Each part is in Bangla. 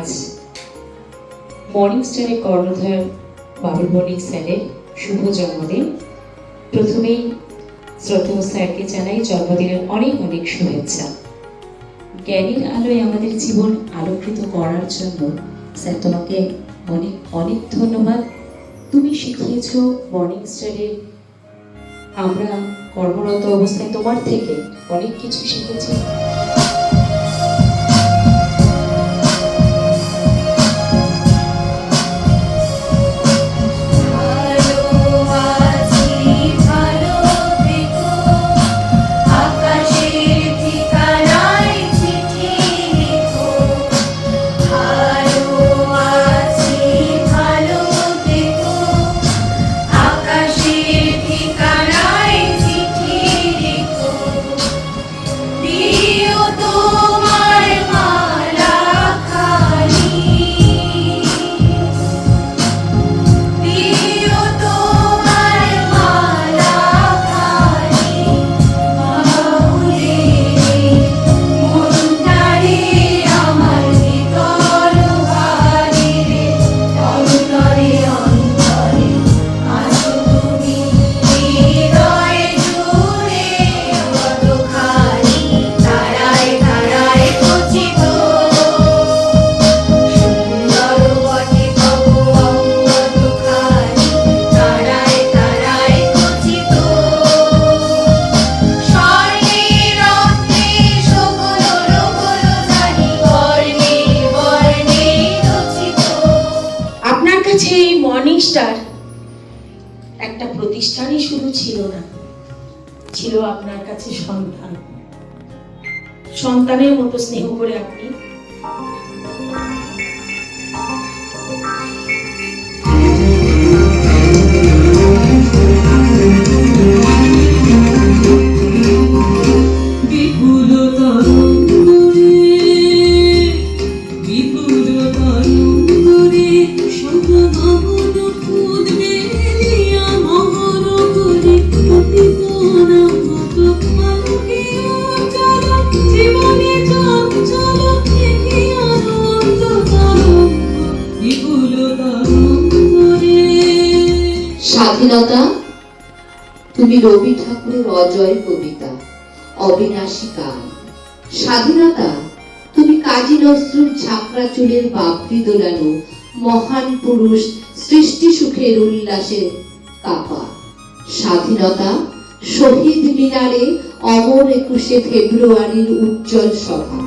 আজ মর্নিং স্টারের কর্ণধার বাবুল বণিক স্যারের শুভ জন্মদিন। প্রথমেই শ্রদ্ধেয় স্যারকে জানাই জন্মদিনের অনেক অনেক শুভেচ্ছা। জ্ঞানের আলোয় আমাদের জীবন আলোকিত করার জন্য স্যার তোমাকে অনেক অনেক ধন্যবাদ। তুমি শিখিয়েছ মর্নিং স্টারে, আমরা কর্মরত অবস্থায় তোমার থেকে অনেক কিছু শিখেছি। মর্নিং স্টার একটা প্রতিষ্ঠানই শুধু ছিল না, ছিল আপনার কাছে সন্তান। সন্তানের মতো স্নেহ করে আপনি স্বাধীনতা তুমি রবি ঠাকুরের অজয় কবিতা, অবিনাশী গান। স্বাধীনতা তুমি কাজী নজরুল ঝাঁকড়া চুলের বাবরি দোলানো মহান পুরুষ সৃষ্টি সুখের উল্লাসে কাপা। স্বাধীনতা শহীদ মিনারে অমর 21শে ফেব্রুয়ারির উজ্জ্বল সভা।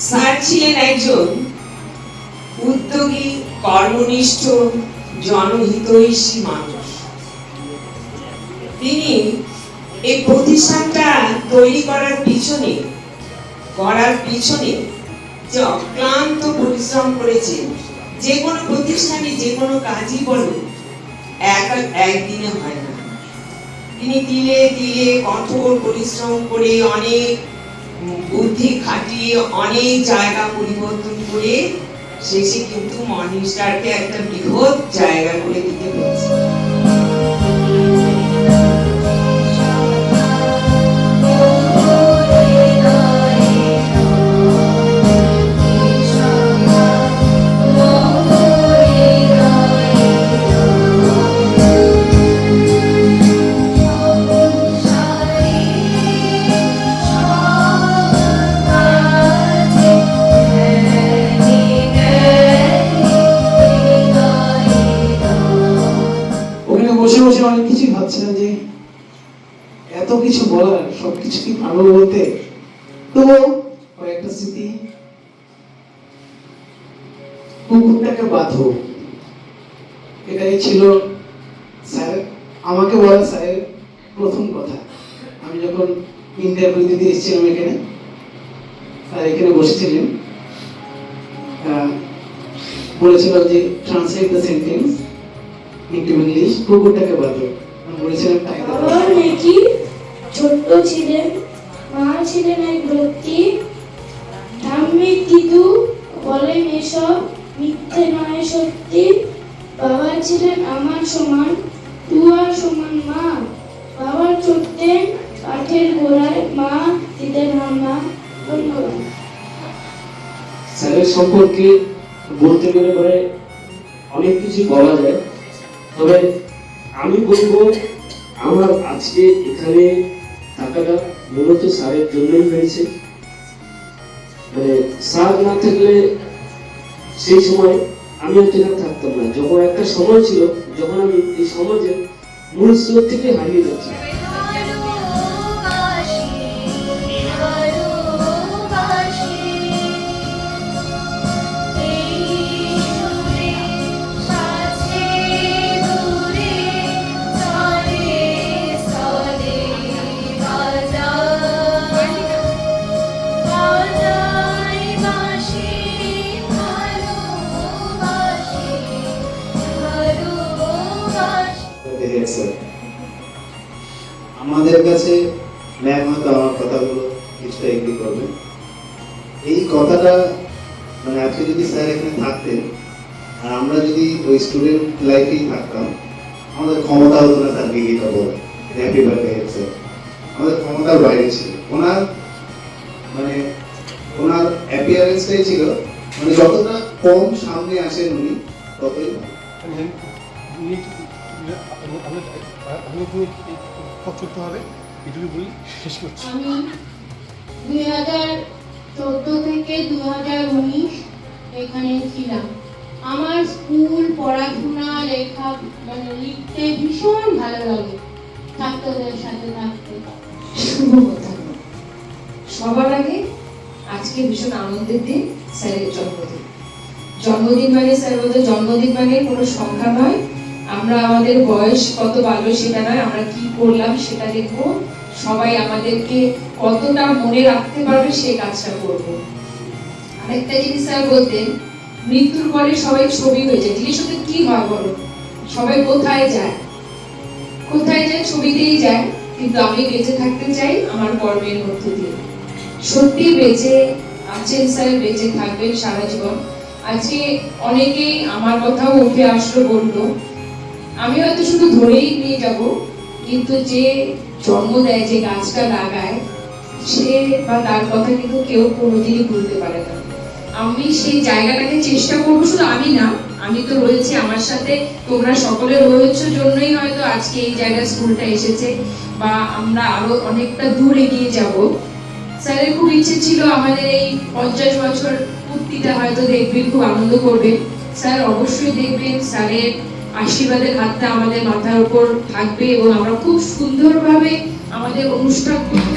স্যার ছিলেন একজন উদ্যোগী, কর্মনিষ্ঠ, জনহিতৈষী মানুষ। তিনি এই প্রতিষ্ঠানটা তৈরি করার পিছনে যে অক্লান্ত পরিশ্রম করেছেন। যে কোনো প্রতিষ্ঠানে যে কোনো কাজই বলো একদিনে হয় না। তিনি তিলে তিলে কঠোর পরিশ্রম করে অনেক বুদ্ধি খাটিয়ে অনেক জায়গা পরিবর্তন করে শেষে কিন্তু মর্নিং স্টারকে একটা বৃহৎ জায়গা করে দিতে পেরেছে। বসে বসে অনেক কিছুই ভাবছিলাম যে এত কিছু বলার, সবকিছু কি ভালো বলতে। তো কয়েকটা স্মৃতি। কুকুরটাকে বাঁধো, এটাই ছিল স্যার আমাকে বলা স্যারের প্রথম কথা। আমি যখন ইন্টারভিউ দিতে এসেছিলাম এখানে, স্যার এখানে বসেছিলেন। বলেছিলাম যে translate the sentence into English, কুকুরটাকে বাঁধো। আমি বলেছিলাম তাই তো। বাবা নাকি ছোট্ট ছিলেন, মা ছিলেন এক ব্যক্তি, ঠাম্মি দিদু বলেন এসব মিথ্যে নয় সত্যি। বাবা ছিলেন আমার সমান, তুয়ার সমান মা। বাবা চড়তেন কাঠের গোড়ায়, মা দিতেন হামা। ধন্যবাদ। স্যারের সম্পর্কে বলতে গেলে পরে অনেক কিছু বলা যায়, তবে আমি বলবো আমার আজকে এখানে থাকাটা মূলত স্যারের জন্যই হয়েছে। মানে স্যার না থাকলে সেই সময় আমি হয়তো এখানে থাকতাম না। যখন একটা সময় ছিল যখন আমি এই সমাজের মূল স্রোত থেকে হারিয়ে যাচ্ছি। আমাদের কাছে ম্যাম হয়তো আমার কথাগুলো কিছুটা এগ্রি করবে। এই কথাটা মানে আজকে যদি স্যার এখানে থাকতেন আর আমরা যদি ওই স্টুডেন্ট লাইফেই থাকতাম, আমাদের ক্ষমতা হতো না স্যারকে এটা বলে হ্যাপি বার্থডে স্যার। আমাদের ক্ষমতার বাইরে ছিল। মানে ওনার অ্যাপিয়ারেন্সটাই ছিল, মানে যতটা কম সামনে আসেন উনি ততই ভালো। আমি 2014 থেকে 2019 এখানে ছিলাম। আমার স্কুল পড়াশোনা লেখা মানে লিখতে ভীষণ ভালো লাগে, ছাত্রদের সাথে থাকতে। শুভ কথা। সবার আগে আজকে ভীষণ আনন্দের দিন, স্যারের জন্মদিন। জন্মদিন মানে স্যার বলতে জন্মদিন মানে কোনো সংখ্যা নয়, আমরা আমাদের বয়স কত ভালো সেটা নয়, আমরা কি করলাম সেটা দেখবো, সবাই আমাদেরকে কতটা মনে রাখতে পারবে সেই কাজটা করব। আরেকটা জিনিস স্যার বলতেন, মৃত্যুর পরে সবাই ছবি হয়ে যায়। জিনিস হতে কি হয় বলো, সবাই কোথায় যায়? কোথায় যায়? ছবিতেই যায়। কিন্তু আমি বেঁচে থাকতে চাই আমার কর্মের মধ্য দিয়ে। সত্যি বেঁচে আছেন স্যার, বেঁচে থাকবেন সারা জীবন। আজকে অনেকেই আমার কথাও উঠে আসলো, বললো, আমি হয়তো শুধু ধরেই নিয়ে যাব, কিন্তু যে জন্ম দেয়, যে গাছটা লাগায়, সে বা তার কথা কিন্তু কেউ কোনোদিনই ভুলতে পারে না। আমি সেই জায়গাটাকে চেষ্টা করবো, শুধু আমি না, আমি তো রয়েছি, আমার সাথে তোমরা সকলে রয়েছে জন্যই হয়তো আজকে এই জায়গায় স্কুলটা এসেছে, বা আমরা আরো অনেকটা দূর এগিয়ে যাব। স্যারের খুব ইচ্ছে ছিল আমাদের এই 50 বছর পূর্তিটা হয়তো দেখবেন, খুব আনন্দ করবেন। স্যার অবশ্যই দেখবেন, স্যারের আশীর্বাদের হাতটা আমাদের মাথার উপর থাকবে এবং আমরা খুব সুন্দরভাবে আমাদের অনুষ্ঠান করতে